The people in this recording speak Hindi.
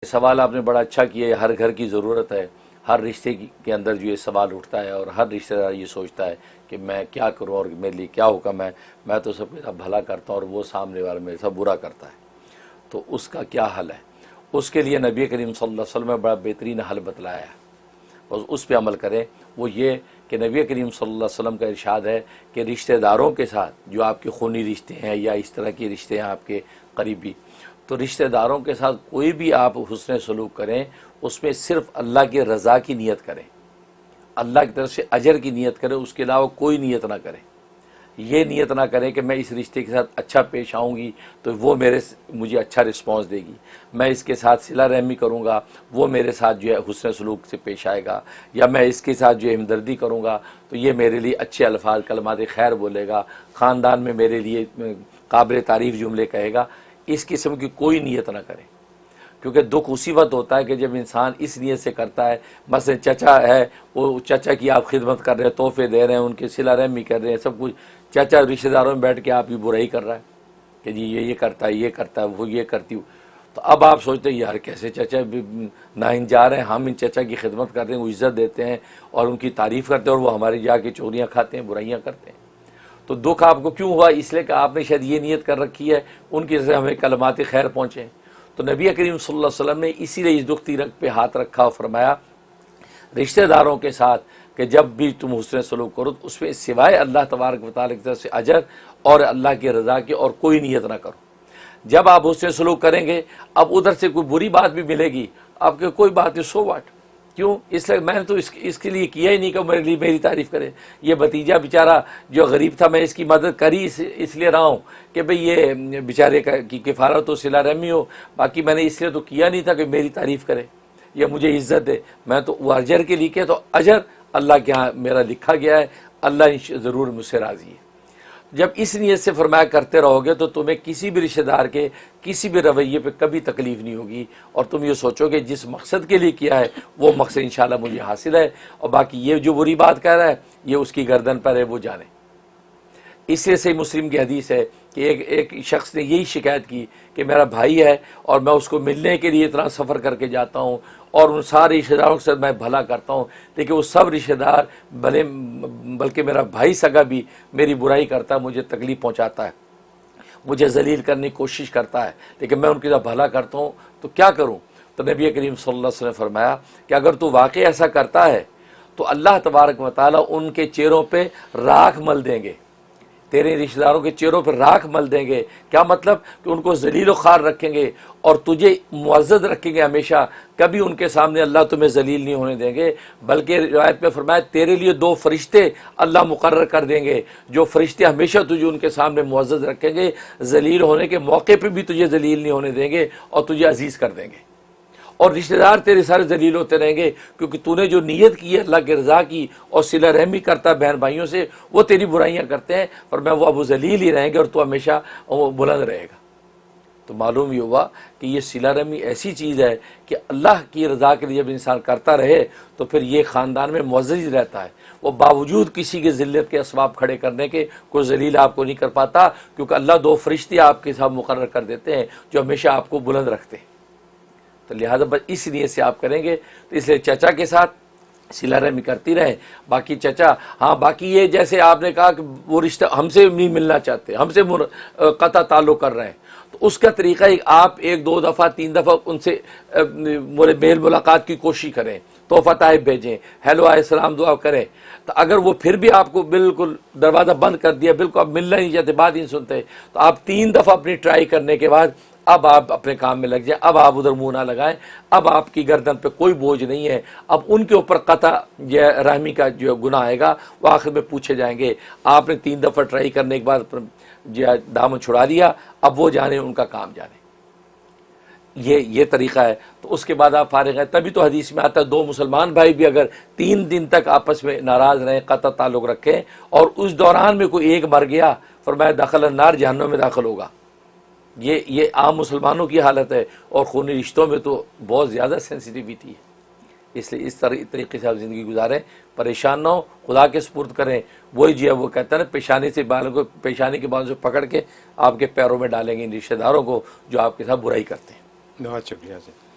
सवाल आपने बड़ा अच्छा किया है। हर घर की ज़रूरत है, हर रिश्ते के अंदर जो ये सवाल उठता है और हर रिश्तेदार ये सोचता है कि मैं क्या करूं और मेरे लिए क्या हुक्म है। मैं तो सबके साथ भला करता हूं और वो सामने वाला मेरे साथ बुरा करता है, तो उसका क्या हल है। उसके लिए नबी करीम सल्लल्लाहु अलैहि वसल्लम ने बड़ा बेहतरीन हल बतलाया है और उस पर अमल करें। वो ये कि नबी करीम सल्लल्लाहु अलैहि वसल्लम का इरशाद है कि रिश्तेदारों के साथ जो आपके खूनी रिश्ते हैं या इस तरह के रिश्ते हैं आपके करीबी, तो रिश्तेदारों के साथ कोई भी आप हुस्न सलूक करें, उसमें सिर्फ अल्लाह की रज़ा की नीयत करें, अल्लाह की तरफ से अजर की नीयत करें, उसके अलावा कोई नीयत ना करें। ये नीयत ना करें कि मैं इस रिश्ते के साथ अच्छा पेश आऊँगी तो वो मुझे अच्छा रिस्पॉन्स देगी, मैं इसके साथ सिला रहमी करूँगा वो मेरे साथ जो है हुस्न सलूक से पेश आएगा, या मैं इसके साथ जो है हमदर्दी करूँगा तो ये मेरे लिए अच्छे अल्फाज कलमात खैर बोलेगा, ख़ानदान में मेरे लिए काबिल तारीफ़ जुमले कहेगा। इस किस्म की कोई नीयत ना करें, क्योंकि दुख उसी वक्त होता है कि जब इंसान इस नीयत से करता है। मसलन चचा है, वो चचा की आप खिदमत कर रहे हैं, तोहफे दे रहे हैं, उनके सिला रहमी कर रहे हैं, सब कुछ। चाचा रिश्तेदारों में बैठ के आपकी बुराई कर रहा है कि जी ये करता है, ये करता है, वो ये करती हूँ। तो अब आप सोचते हैं यार कैसे चचा नाइंजार हैं, हम इन चचा की खिदमत करते हैं, वो इज़्ज़त देते हैं और उनकी तारीफ़ करते हैं और वो हमारी जाके चोरियाँ खाते हैं, बुराइयाँ करते हैं। तो दुख आपको क्यों हुआ? इसलिए कि आपने शायद ये नीयत कर रखी है उनकी से हमें कलमात खैर पहुँचे। तो नबी करीम सल्लल्लाहु अलैहि वसल्लम ने इसीलिए इस दुख तीरक पे हाथ रखा और फरमाया रिश्तेदारों के साथ कि जब भी तुम हुस्न सलूक करो तो उसमें सिवाय अल्लाह तबारक व तआला की तरफ से अजर और अल्लाह की रज़ा की और कोई नीयत ना करो। जब आप हुस्न सलूक करेंगे, अब उधर से कोई बुरी बात भी मिलेगी, आपके कोई बात नहीं, सो वाट, क्यों? इसलिए मैंने तो इसके लिए किया ही नहीं कि मेरे लिए मेरी तारीफ़ करे। ये भतीजा बेचारा जो गरीब था, मैं इसकी मदद करी इसलिए रहा हूँ कि भाई ये बेचारे की किफ़ारत हो, सिला रहमी हो। बाकी मैंने इसलिए तो किया नहीं था कि मेरी तारीफ़ करे या मुझे इज़्ज़त दे। मैं तो वो अजर के लिए किया, तो अजर अल्लाह के यहाँ मेरा लिखा गया है, अल्लाह ज़रूर मुझसे राज़ी है। जब इस नीयत से फरमाया करते रहोगे तो तुम्हें किसी भी रिश्तेदार के किसी भी रवैये पे कभी तकलीफ़ नहीं होगी और तुम ये सोचोगे जिस मकसद के लिए किया है वो मकसद इंशाल्लाह मुझे हासिल है, और बाकी ये जो बुरी बात कह रहा है ये उसकी गर्दन पर है, वो जाने। इसलिए सही मुस्लिम की हदीस है कि एक शख्स ने यही शिकायत की कि मेरा भाई है और मैं उसको मिलने के लिए इतना सफ़र करके जाता हूँ और उन सारे रिश्तेदारों के साथ मैं भला करता हूँ, लेकिन वो सब रिश्तेदार बल्कि मेरा भाई सगा भी मेरी बुराई करता है, मुझे तकलीफ़ पहुँचाता है, मुझे जलील करने की कोशिश करता है, लेकिन मैं उनके साथ भला करता हूँ, तो क्या करूँ? तो नबी करीम सल्लल्लाहु अलैहि वसल्लम ने फरमाया कि अगर तू वाकई ऐसा करता है तो अल्लाह तबारक व तआला उनके चेहरों पर राख मल देंगे, तेरे रिश्तेदारों के चेहरों पर राख मल देंगे। क्या मतलब? कि उनको जलील ख़ार रखेंगे और तुझे मुअज़्ज़ज़ रखेंगे हमेशा। कभी उनके सामने अल्लाह तुम्हें जलील नहीं होने देंगे, बल्कि रिवायत में फरमाया तेरे लिए दो फरिश्ते अल्लाह मुकर्रर कर देंगे, जो फरिश्ते हमेशा तुझे उनके सामने मुअज़्ज़ज़ रखेंगे, जलील होने के मौके पर भी तुझे जलील नहीं होने देंगे और तुझे अजीज़ कर देंगे। और रिश्तेदार तेरे सारे जलील होते रहेंगे क्योंकि तूने जो नीयत की है अल्लाह की रज़ा की और सिला रहमी करता बहन भाइयों से, वो तेरी बुराइयां करते हैं और मैं वो अबू जलील ही रहेंगे और तू हमेशा बुलंद रहेगा। तो मालूम ये हुआ कि ये सिला रहमी ऐसी चीज़ है कि अल्लाह की रज़ा के लिए जब इंसान करता रहे तो फिर ये ख़ानदान में मुअज़्ज़ज़ रहता है। वो बावजूद किसी के ज़िल्लत के असबाब खड़े करने के कोई जलील आपको नहीं कर पाता, क्योंकि अल्लाह दो फरिश्ते आपके साथ मुकर्रर कर देते हैं जो हमेशा आपको बुलंद रखते हैं। तो लिहाजा बस इस नीयत से आप करेंगे। तो इसलिए चचा के साथ सिला रहमी करती रहें। बाकी चचा, हाँ बाकी ये जैसे आपने कहा कि वो रिश्ता हमसे नहीं मिलना चाहते, हमसे कता ताल्लुक़ कर रहे हैं, तो उसका तरीका आप एक दो दफ़ा तीन दफ़ा उनसे मेल मुलाकात की कोशिश करें, तोहफ़ा ताइब भेजें, हेलो आए सलाम दुआ करें। तो अगर वो फिर भी आपको बिल्कुल दरवाज़ा बंद कर दिया, बिल्कुल आप मिलना नहीं चाहते, बात नहीं सुनते, तो आप 3 दफ़ा अपनी ट्राई करने के बाद अब आप अपने काम में लग जाएं, अब आप उधर मुंह ना लगाएं, अब आपकी गर्दन पे कोई बोझ नहीं है। अब उनके ऊपर कता या रहमी का जो गुनाह आएगा वो आखिर में पूछे जाएंगे। आपने 3 दफ़ा ट्राई करने के बाद जो दामन छुड़ा लिया, अब वो जाने उनका काम जाने। ये तरीका है। तो उसके बाद आप फारिग हैं। तभी तो हदीस में आता है 2 मुसलमान भाई भी अगर 3 दिन तक आपस में नाराज़ रहें, कता ताल्लुक़ रखें और उस दौरान में कोई एक मर गया, फरमाया दाखिल नार, जहन्नम में दाखिल होगा। ये आम मुसलमानों की हालत है और खूनी रिश्तों में तो बहुत ज़्यादा सेंसिटिविटी है। इसलिए इस तरीके से आप ज़िंदगी गुजारें, परेशान ना हो, खुदा के सुपुर्द करें। वही जो है वो कहता है ना, पेशानी के बालों से पकड़ के आपके पैरों में डालेंगे इन रिश्तेदारों को जो आपके साथ बुराई करते हैं। बहुत शुक्रिया सर।